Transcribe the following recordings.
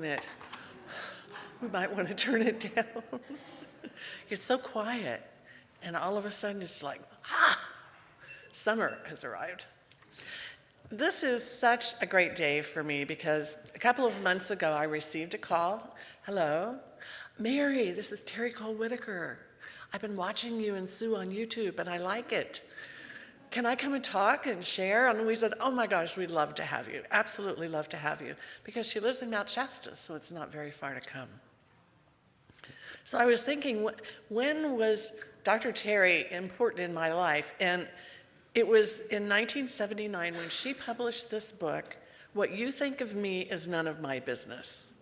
open it. We might want to turn it down. It's so quiet, and all of a sudden it's like, summer has arrived. This is such a great day for me because a couple of months ago I received a call. Hello, Mary, this is Terry Cole Whitaker. I've been watching you and Sue on YouTube and I like it. Can I come and talk and share? And we said, oh my gosh, we'd love to have you. Absolutely love to have you. Because she lives in Mount Shasta, so it's not very far to come. So I was thinking, when was Dr. Terry important in my life? And it was in 1979 when she published this book, What You Think of Me Is None of My Business.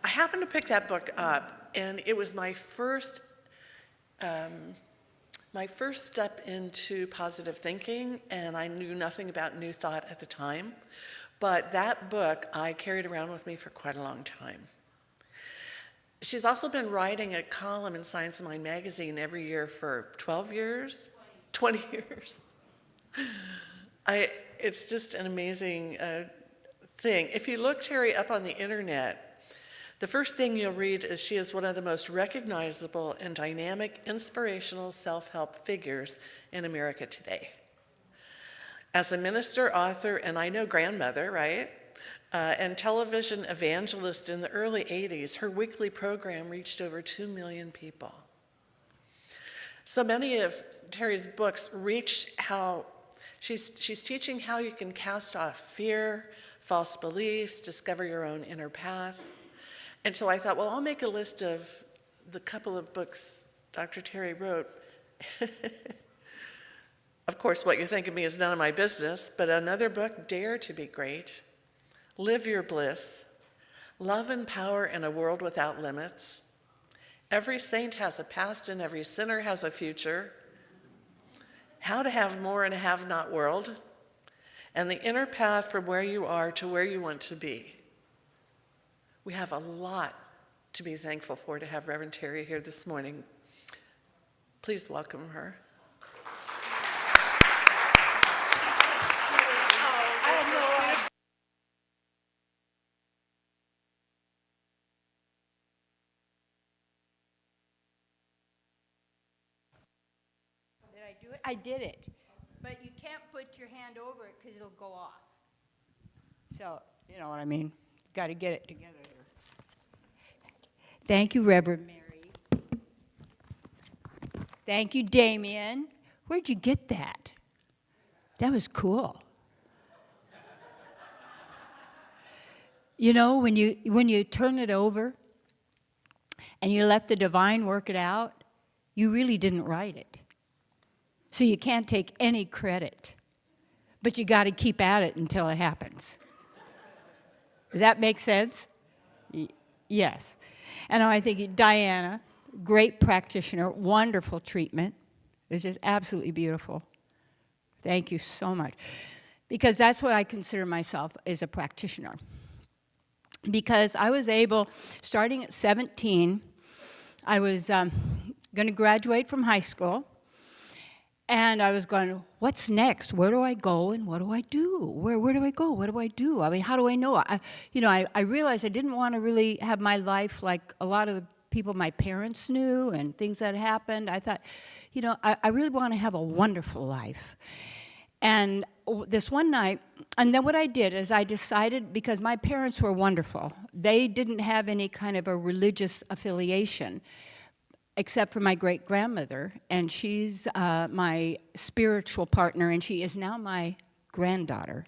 I happened to pick that book up, and it was my first step into positive thinking, and I knew nothing about New Thought at the time. But that book I carried around with me for quite a long time. She's also been writing a column in Science of Mind magazine every year for 12 years, 20 years. It's just an amazing thing. If you look Terry up on the internet, the first thing you'll read is she is one of the most recognizable and dynamic inspirational self-help figures in America today. As a minister, author, and I know grandmother, right? And television evangelist in the early 80s, her weekly program reached over 2 million people. So many of Terry's books reach how she's teaching how you can cast off fear, false beliefs, discover your own inner path. And so I thought, well, I'll make a list of the couple of books Dr. Terry wrote. Of course, What You Think of Me Is None of My Business, but another book, Dare to Be Great, Live Your Bliss, Love and Power in a World Without Limits, Every Saint Has a Past and Every Sinner Has a Future, How to Have More in a Have-Not World, and The Inner Path from Where You Are to Where You Want to Be. We have a lot to be thankful for to have Reverend Terry here this morning. Please welcome her. Did I do it? I did it. But you can't put your hand over it because it'll go off. So, you know what I mean. Got to get it together here. Thank you, Reverend Mary. Thank you, Damien. Where'd you get that? That was cool. You know, when you turn it over and you let the divine work it out, you really didn't write it. So you can't take any credit. But you got to keep at it until it happens. Does that make sense? Yes. And I think Diana, great practitioner, wonderful treatment. It's just absolutely beautiful. Thank you so much. Because that's what I consider myself as a practitioner. Because I was able, starting at 17, I was going to graduate from high school. And I was going, what's next? Where do I go and what do I do? Where do I go? What do I do? I mean, how do I know? I realized I didn't want to really have my life like a lot of the people my parents knew and things that happened. I thought, I really want to have a wonderful life. And this one night, and then what I did is I decided, because my parents were wonderful, they didn't have any kind of a religious affiliation, except for my great-grandmother, and she's my spiritual partner, and she is now my granddaughter,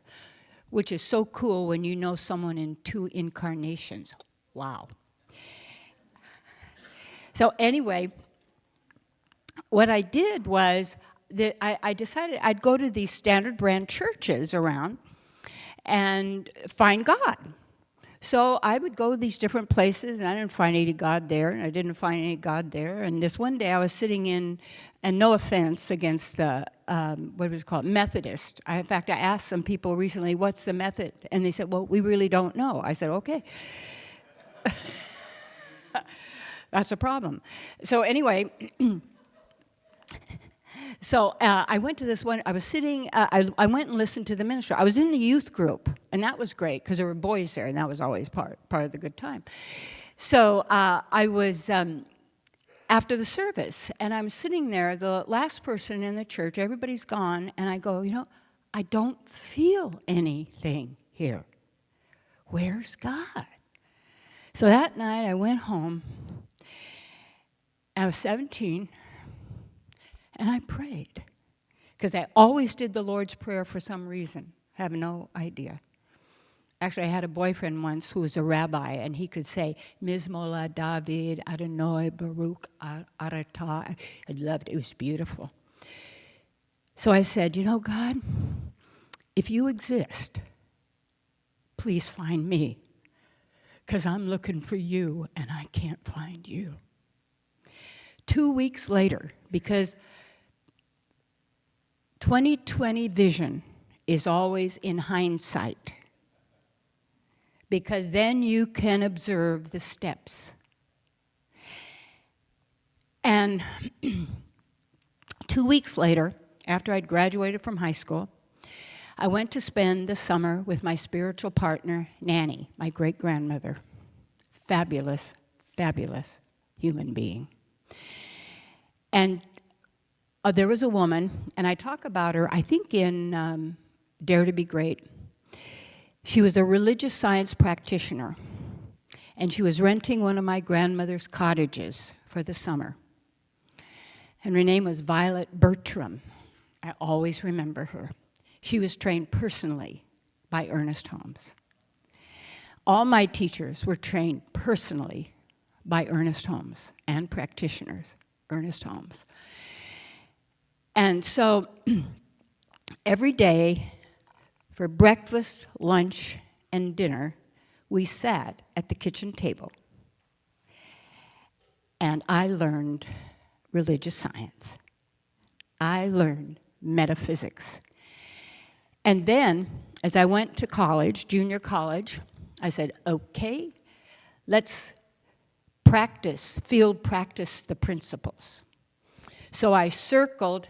which is so cool when you know someone in 2 incarnations. Wow. So anyway, what I did was that I decided I'd go to these standard brand churches around and find God. So I would go to these different places, and I didn't find any God there, and I didn't find any God there. And this one day I was sitting in, and no offense against the, what was it called, Methodist. In fact, I asked some people recently, what's the method? And they said, well, we really don't know. I said, okay. That's a problem. So anyway, So I went to this one. I was sitting. I went and listened to the minister. I was in the youth group, and that was great because there were boys there, and that was always part of the good time. So I was after the service, and I'm sitting there, the last person in the church. Everybody's gone, and I go, I don't feel anything here. Where's God? So that night I went home. I was 17, and I prayed. Because I always did the Lord's Prayer for some reason. I have no idea. Actually, I had a boyfriend once who was a rabbi, and he could say, Mizmola David, Adonai Baruch Aratah. I loved it. It was beautiful. So I said, God, if you exist, please find me. Because I'm looking for you, and I can't find you. 2 weeks later, because 20/20 vision is always in hindsight, because then you can observe the steps. And 2 weeks later, after I'd graduated from high school, I went to spend the summer with my spiritual partner, Nanny, my great-grandmother. Fabulous, fabulous human being. And there was a woman, and I talk about her, I think in Dare to Be Great. She was a religious science practitioner, and she was renting one of my grandmother's cottages for the summer. And her name was Violet Bertram. I always remember her. She was trained personally by Ernest Holmes. All my teachers were trained personally by Ernest Holmes and practitioners, Ernest Holmes. And so every day for breakfast, lunch, and dinner, we sat at the kitchen table. And I learned religious science. I learned metaphysics. And then, as I went to college, junior college, I said, okay, let's field practice the principles. So I circled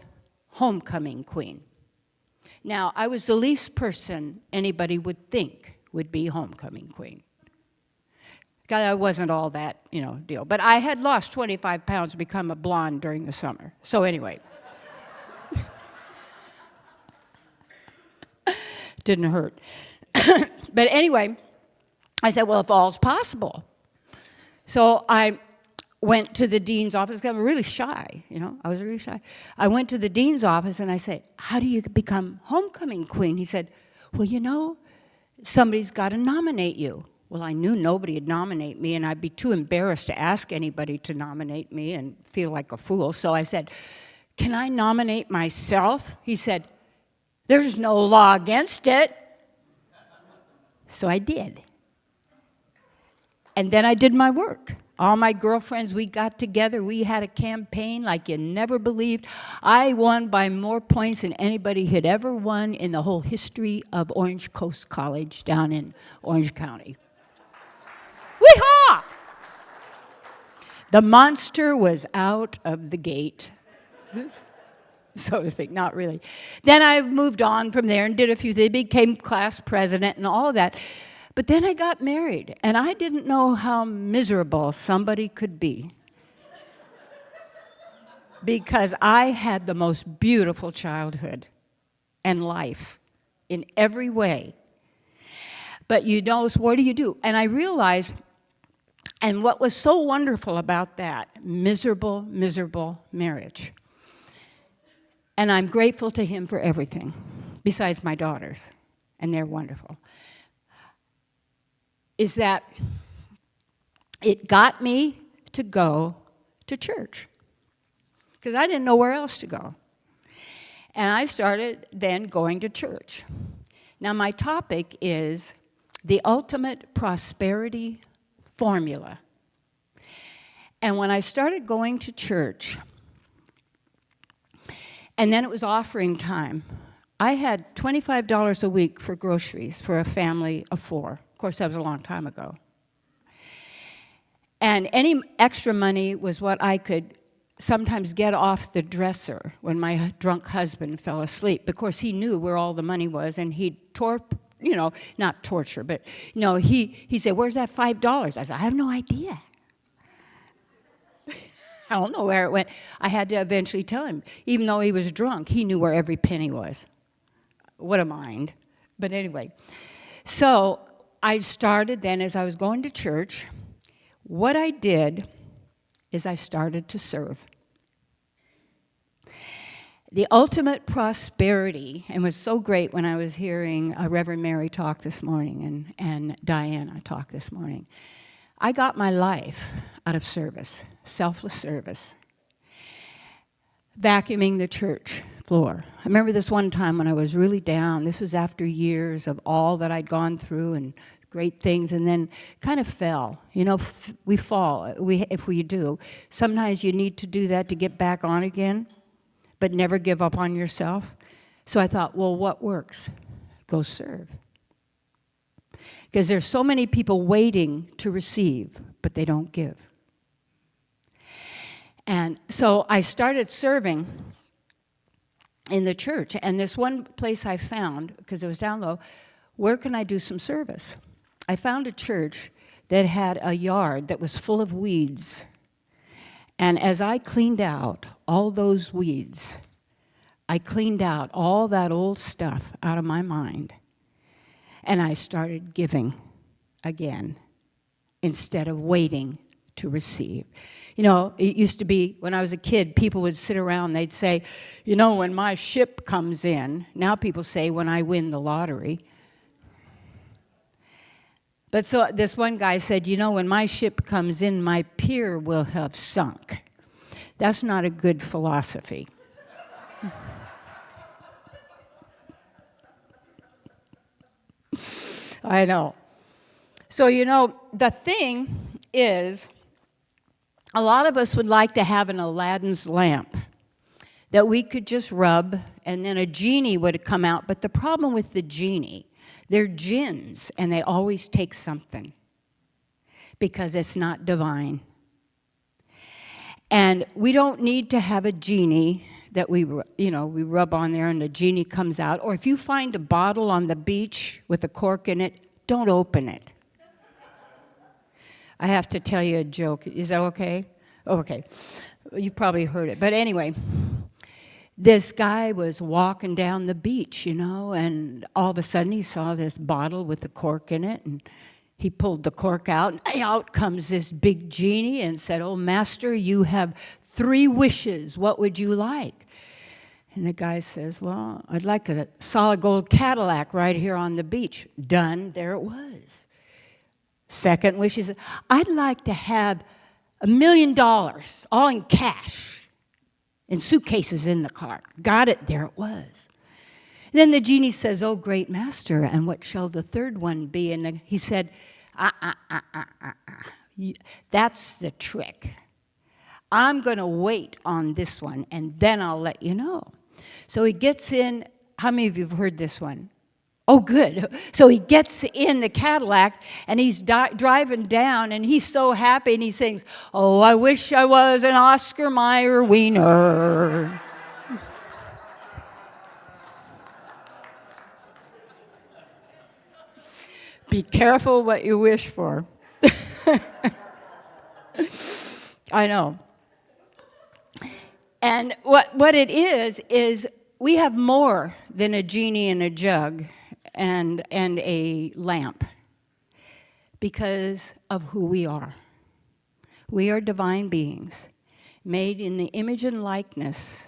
homecoming queen. Now, I was the least person anybody would think would be homecoming queen. God, I wasn't all that, deal. But I had lost 25 pounds, become a blonde during the summer. So anyway. Didn't hurt. But anyway, I said, well, if all's possible. So I went to the dean's office. I was really shy, I was really shy. I went to the dean's office and I said, how do you become homecoming queen? He said, well, somebody's got to nominate you. Well, I knew nobody would nominate me, and I'd be too embarrassed to ask anybody to nominate me and feel like a fool. So I said, can I nominate myself? He said, there's no law against it. So I did. And then I did my work. All my girlfriends, we got together. We had a campaign like you never believed. I won by more points than anybody had ever won in the whole history of Orange Coast College down in Orange County. Wee-haw! The monster was out of the gate, so to speak, not really. Then I moved on from there and did a few things, became class president and all of that. But then I got married, and I didn't know how miserable somebody could be. Because I had the most beautiful childhood and life in every way. But what do you do? And I realized, and what was so wonderful about that, miserable, miserable marriage. And I'm grateful to him for everything, besides my daughters, and they're wonderful, is that it got me to go to church, because I didn't know where else to go. And I started then going to church. Now, my topic is the ultimate prosperity formula. And when I started going to church, and then it was offering time, I had $25 a week for groceries for a family of 4. Of course, that was a long time ago. And any extra money was what I could sometimes get off the dresser when my drunk husband fell asleep. Of course, he knew where all the money was, and he'd not torture, but, he said, "Where's that $5?" I said, "I have no idea. I don't know where it went." I had to eventually tell him. Even though he was drunk, he knew where every penny was. What a mind. But anyway, so I started then, as I was going to church, what I did is I started to serve. The ultimate prosperity, and it was so great when I was hearing Reverend Mary talk this morning and Diana talk this morning. I got my life out of service, selfless service. Vacuuming the church floor. I remember this one time when I was really down. This was after years of all that I'd gone through and great things, and then kind of fell. We fall if we do. Sometimes you need to do that to get back on again, but never give up on yourself. So I thought, well, what works? Go serve. Because there's so many people waiting to receive, but they don't give. And so I started serving in the church. And this one place I found, because it was down low, where can I do some service? I found a church that had a yard that was full of weeds. And as I cleaned out all those weeds, I cleaned out all that old stuff out of my mind. And I started giving again instead of waiting to receive. It used to be, when I was a kid, people would sit around, they'd say, when my ship comes in. Now people say, when I win the lottery. But so this one guy said, when my ship comes in, my pier will have sunk. That's not a good philosophy. I know. So, the thing is, a lot of us would like to have an Aladdin's lamp that we could just rub, and then a genie would come out. But the problem with the genie, they're jinns, and they always take something because it's not divine. And we don't need to have a genie that we rub on there and the genie comes out. Or if you find a bottle on the beach with a cork in it, don't open it. I have to tell you a joke. Is that okay? Okay. You probably heard it. But anyway, this guy was walking down the beach, and all of a sudden he saw this bottle with a cork in it, and he pulled the cork out, and out comes this big genie and said, "Oh, master, you have 3 wishes. What would you like?" And the guy says, "Well, I'd like a solid gold Cadillac right here on the beach." Done. There it was. Second wish is, "I'd like to have $1 million, all in cash, in suitcases in the car." Got it. There it was. Then the genie says, "Oh, great master, and what shall the third one be?" And he said, "That's the trick. I'm going to wait on this one, and then I'll let you know." So he gets in. How many of you have heard this one? Oh, good. So he gets in the Cadillac, and he's driving down, and he's so happy, and he sings, "Oh, I wish I was an Oscar Mayer wiener." Be careful what you wish for. I know. And what it is we have more than a genie in a jug and a lamp because of who we are. We are divine beings made in the image and likeness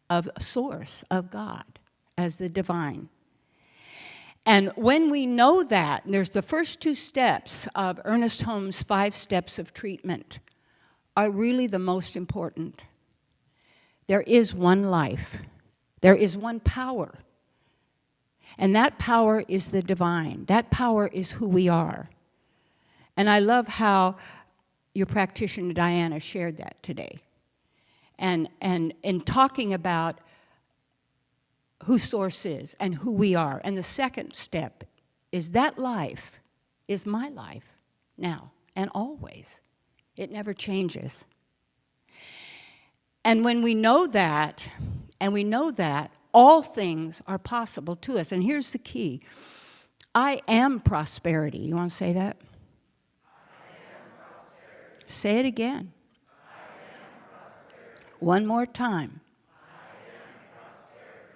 of a source, of God, as the divine. And when we know that, there's the first 2 steps of Ernest Holmes' 5 steps of treatment are really the most important. There is one life. There is one power. And that power is the divine. That power is who we are. And I love how your practitioner, Diana, shared that today. And in talking about who Source is and who we are. And the second step is that life is my life now and always. It never changes. And when we know that, all things are possible to us. And here's the key. I am prosperity. You want to say that? Say it again. One more time.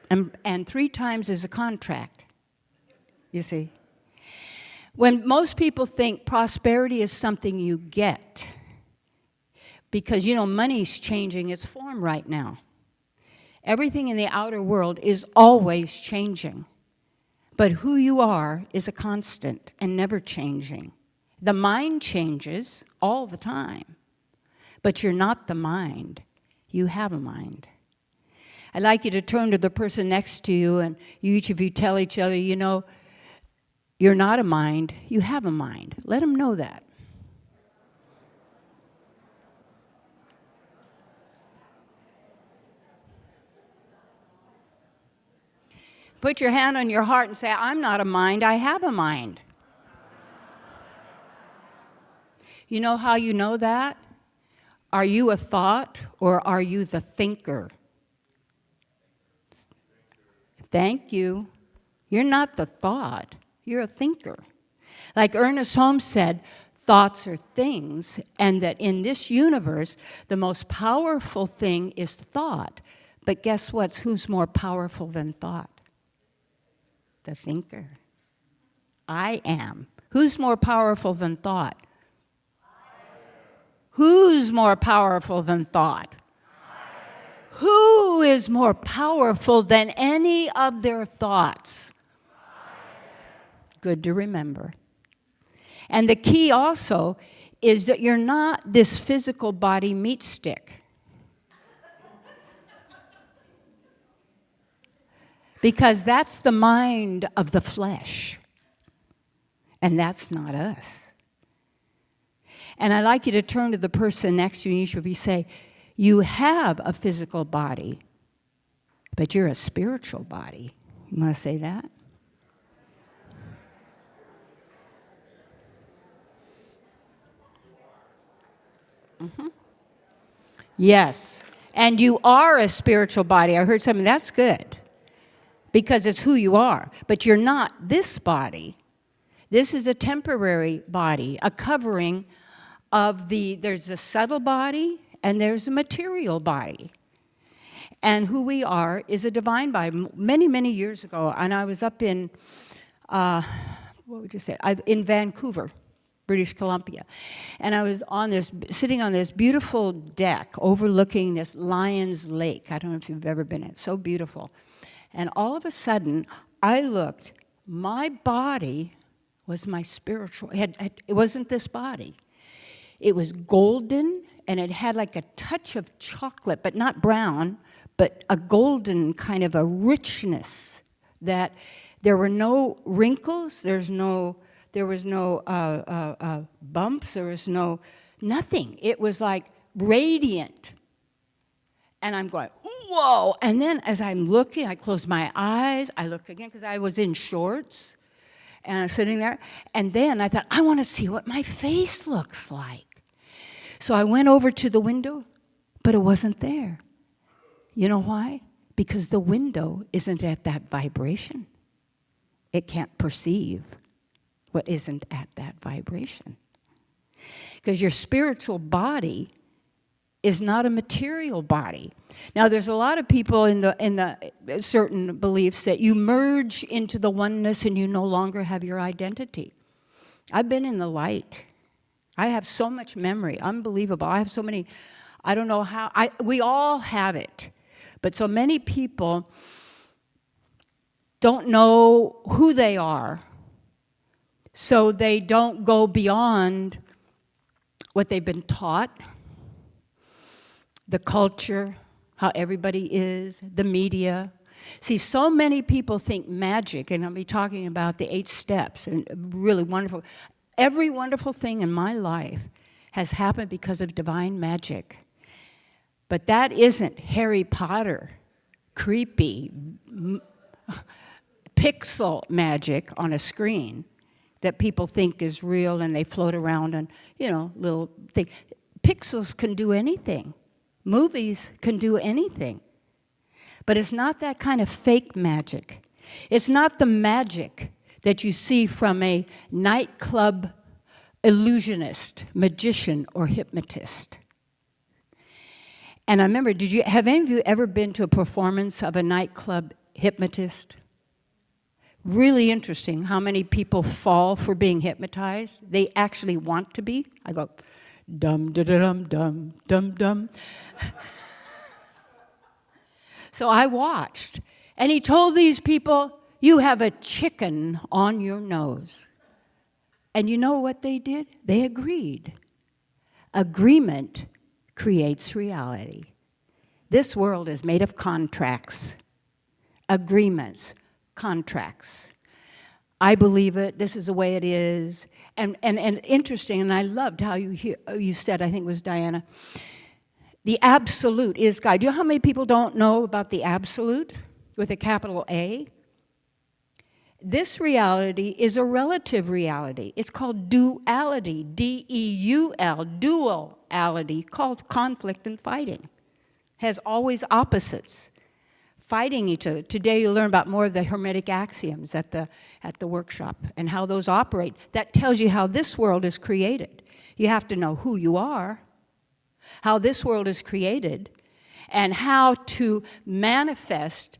And 3 times is a contract. You see? When most people think prosperity is something you get, because, money's changing its form right now. Everything in the outer world is always changing. But who you are is a constant and never changing. The mind changes all the time. But you're not the mind. You have a mind. I'd like you to turn to the person next to you, and each of you tell each other, you're not a mind, you have a mind. Let them know that. Put your hand on your heart and say, I'm not a mind, I have a mind. You know how you know that? Are you a thought or are you the thinker? Thank you. You're not the thought, you're a thinker. Like Ernest Holmes said, thoughts are things, and that in this universe, the most powerful thing is thought. But guess what? Who's more powerful than thought? The thinker. I am. Who's more powerful than thought? Who's more powerful than thought? Who is more powerful than any of their thoughts? Good to remember. And the key also is that you're not this physical body meat stick. Because that's the mind of the flesh. And that's not us. And I'd like you to turn to the person next to you, and each of you say, you have a physical body, but you're a spiritual body. You want to say that? Mm-hmm. Yes. And you are a spiritual body. I heard something, that's good. Because it's who you are. But you're not this body. This is a temporary body, a covering of there's a subtle body and there's a material body. And who we are is a divine body. Many, many years ago, and I was up in, in Vancouver, British Columbia. And I was sitting on this beautiful deck overlooking this Lion's Lake. I don't know if you've ever been. It's so beautiful. And all of a sudden, I looked, my body was my spiritual, it wasn't this body. It was golden, and it had like a touch of chocolate, but not brown, but a golden kind of a richness that there were no wrinkles, there was no bumps, there was nothing. It was like radiant. And I'm going, whoa. And then as I'm looking, I close my eyes, I look again, because I was in shorts, and I'm sitting there. And then I thought, I want to see what my face looks like. So I went over to the window, but it wasn't there. You know why? Because the window isn't at that vibration. It can't perceive what isn't at that vibration. Because your spiritual body is not a material body. Now, there's a lot of people in the certain beliefs that you merge into the oneness and you no longer have your identity. I've been in the light. I have so much memory, unbelievable. I have so many, I don't know how, we all have it. But so many people don't know who they are, so they don't go beyond what they've been taught, the culture, how everybody is, the media. See, so many people think magic, and I'll be talking about the 8 steps, and really wonderful. Every wonderful thing in my life has happened because of divine magic. But that isn't Harry Potter, creepy, pixel magic on a screen that people think is real and they float around and, little things. Pixels can do anything. Movies can do anything. But it's not that kind of fake magic. It's not the magic that you see from a nightclub illusionist, magician, or hypnotist. And I remember, have any of you ever been to a performance of a nightclub hypnotist? Really interesting how many people fall for being hypnotized. They actually want to be. I go, dum, da, da, dum, dum, dum, dum. So I watched, and he told these people, you have a chicken on your nose. And you know what they did? They agreed. Agreement creates reality. This world is made of contracts, agreements, contracts. I believe it. This is the way it is. And interesting, and I loved how you said, I think it was Diana, the absolute is God. Do you know how many people don't know about the absolute with a capital A? This reality is a relative reality. It's called duality, D-E-U-L, duality, called conflict and fighting. Has always opposites, fighting each other. Today you'll learn about more of the Hermetic axioms at the workshop and how those operate. That tells you how this world is created. You have to know who you are, how this world is created, and how to manifest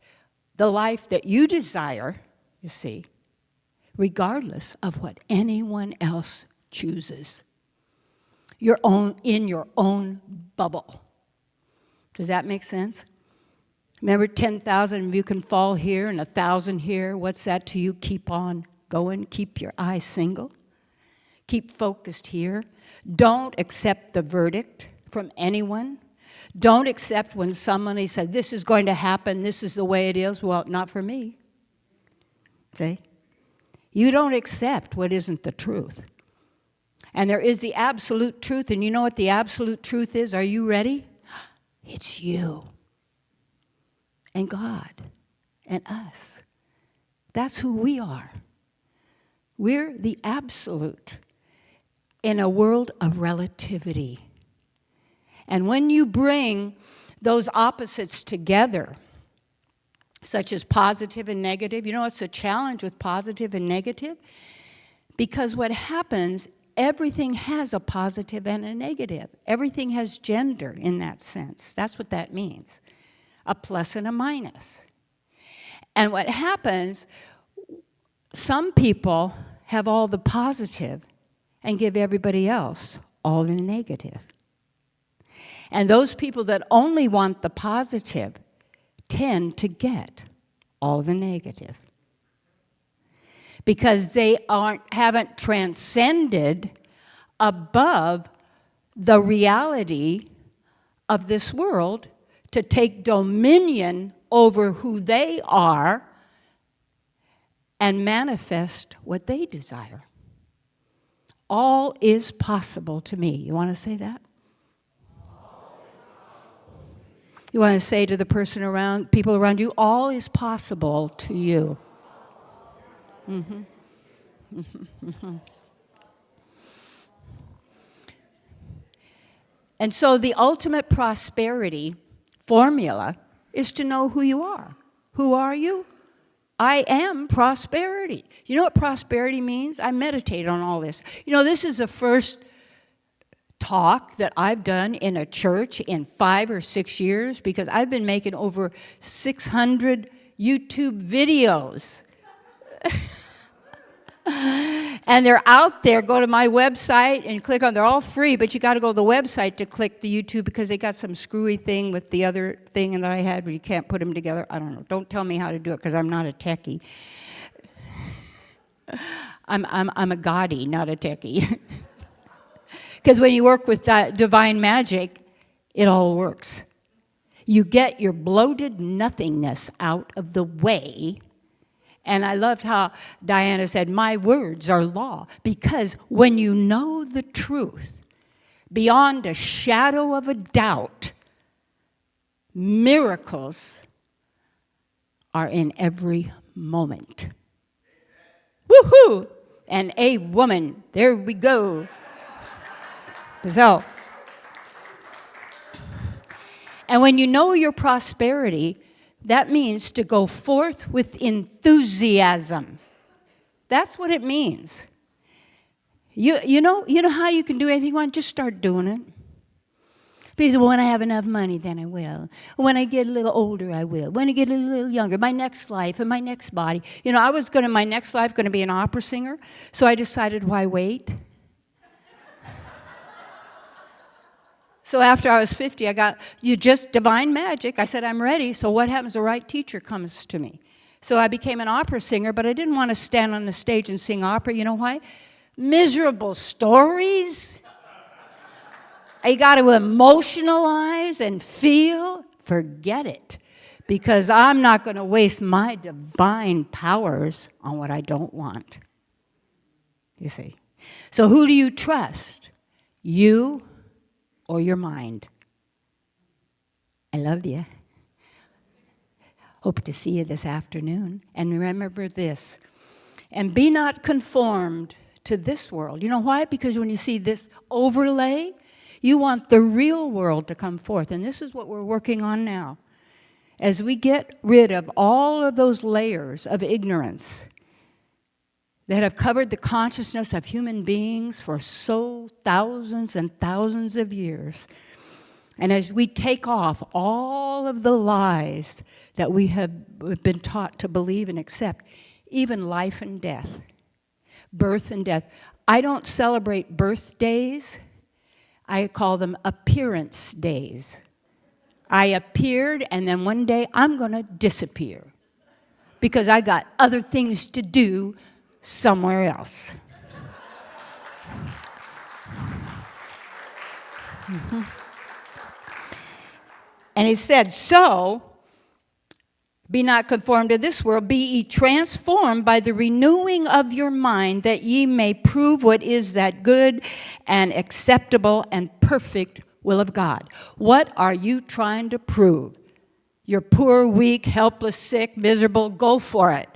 the life that you desire, you see, regardless of what anyone else chooses. In your own bubble. Does that make sense? Remember, 10,000 of you can fall here and 1,000 here. What's that to you? Keep on going. Keep your eyes single. Keep focused here. Don't accept the verdict from anyone. Don't accept when somebody said, this is going to happen, this is the way it is. Well, not for me. See? You don't accept what isn't the truth. And there is the absolute truth, and you know what the absolute truth is? Are you ready? It's you and God and us. That's who we are. We're the absolute in a world of relativity. And when you bring those opposites together, such as positive and negative, you know what's the challenge with positive and negative? Because what happens, everything has a positive and a negative. Everything has gender in that sense. That's what that means. A plus and a minus. And what happens, some people have all the positive and give everybody else all the negative. And those people that only want the positive tend to get all the negative. Because they haven't transcended above the reality of this world to take dominion over who they are and manifest what they desire. All is possible to me. You want to say that? You want to say to the people around you, all is possible to you. Mm-hmm. Mm-hmm. And so the ultimate prosperity formula is to know who you are. Who are you? I am prosperity. You know what prosperity means? I meditate on all this. You know, this is the first talk that I've done in a church in 5 or 6 years because I've been making over 600 YouTube videos. And they're out there. Go to my website and click on, they're all free, but you got to go to the website to click the YouTube because they got some screwy thing with the other thing that I had where you can't put them together. I don't know. Don't tell me how to do it because I'm not a techie. I'm a gaudi, not a techie. Because when you work with that divine magic, it all works. You get your bloated nothingness out of the way. And I loved how Diana said, my words are law. Because when you know the truth, beyond a shadow of a doubt, miracles are in every moment. Woohoo! And a woman, there we go. So, And when you know your prosperity, that means to go forth with enthusiasm. That's what it means. You know how you can do anything you want? Just start doing it. Because when I have enough money, then I will. When I get a little older, I will. When I get a little younger, my next life and my next body. You know, my next life going to be an opera singer, so I decided, why wait? So after I was 50, divine magic. I said, I'm ready. So what happens? The right teacher comes to me. So I became an opera singer, but I didn't want to stand on the stage and sing opera. You know why? Miserable stories. You got to emotionalize and feel. Forget it. Because I'm not going to waste my divine powers on what I don't want. You see? So who do you trust? You or your mind? I love you. Hope to see you this afternoon. And remember this. And be not conformed to this world. You know why? Because when you see this overlay, you want the real world to come forth. And this is what we're working on now. As we get rid of all of those layers of ignorance that have covered the consciousness of human beings for so thousands and thousands of years. And as we take off all of the lies that we have been taught to believe and accept, even life and death, birth and death. I don't celebrate birthdays. I call them appearance days. I appeared, and then one day I'm going to disappear because I got other things to do somewhere else. Mm-hmm. And he said, so, be not conformed to this world, be ye transformed by the renewing of your mind, that ye may prove what is that good and acceptable and perfect will of God. What are you trying to prove? You're poor, weak, helpless, sick, miserable, go for it.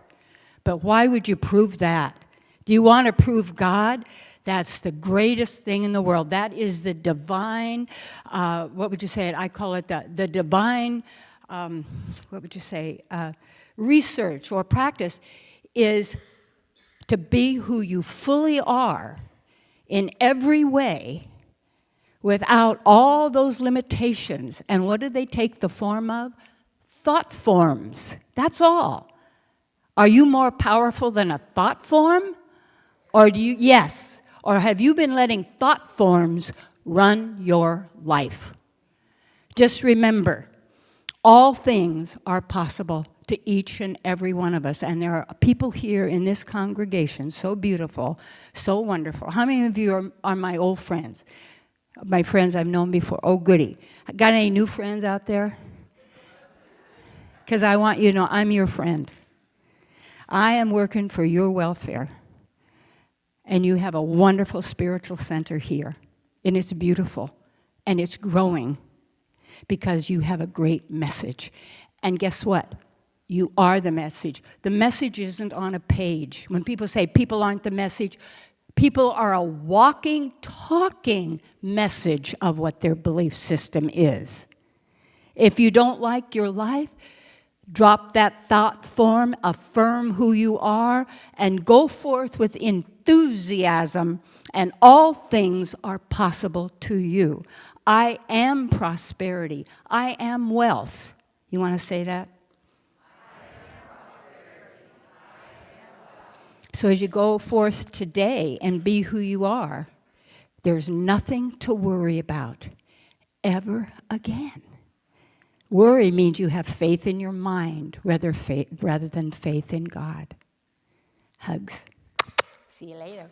But why would you prove that? Do you want to prove God? That's the greatest thing in the world. That is the divine, what would you say? I call it the divine, what would you say? Research or practice is to be who you fully are in every way without all those limitations. And what do they take the form of? Thought forms. That's all. Are you more powerful than a thought form? Or do you, yes. Or have you been letting thought forms run your life? Just remember, all things are possible to each and every one of us. And there are people here in this congregation, so beautiful, so wonderful. How many of you are my old friends? My friends I've known before. Oh, goody. Got any new friends out there? Because I want you to know I'm your friend. I am working for your welfare. And you have a wonderful spiritual center here. And it's beautiful. And it's growing because you have a great message. And guess what? You are the message. The message isn't on a page. When people say people aren't the message, people are a walking, talking message of what their belief system is. If you don't like your life, drop that thought form, affirm who you are, and go forth with enthusiasm, and all things are possible to you. I am prosperity. I am wealth. You want to say that? So as you go forth today and be who you are, there's nothing to worry about ever again. Worry means you have faith in your mind rather than faith in God. Hugs. See you later.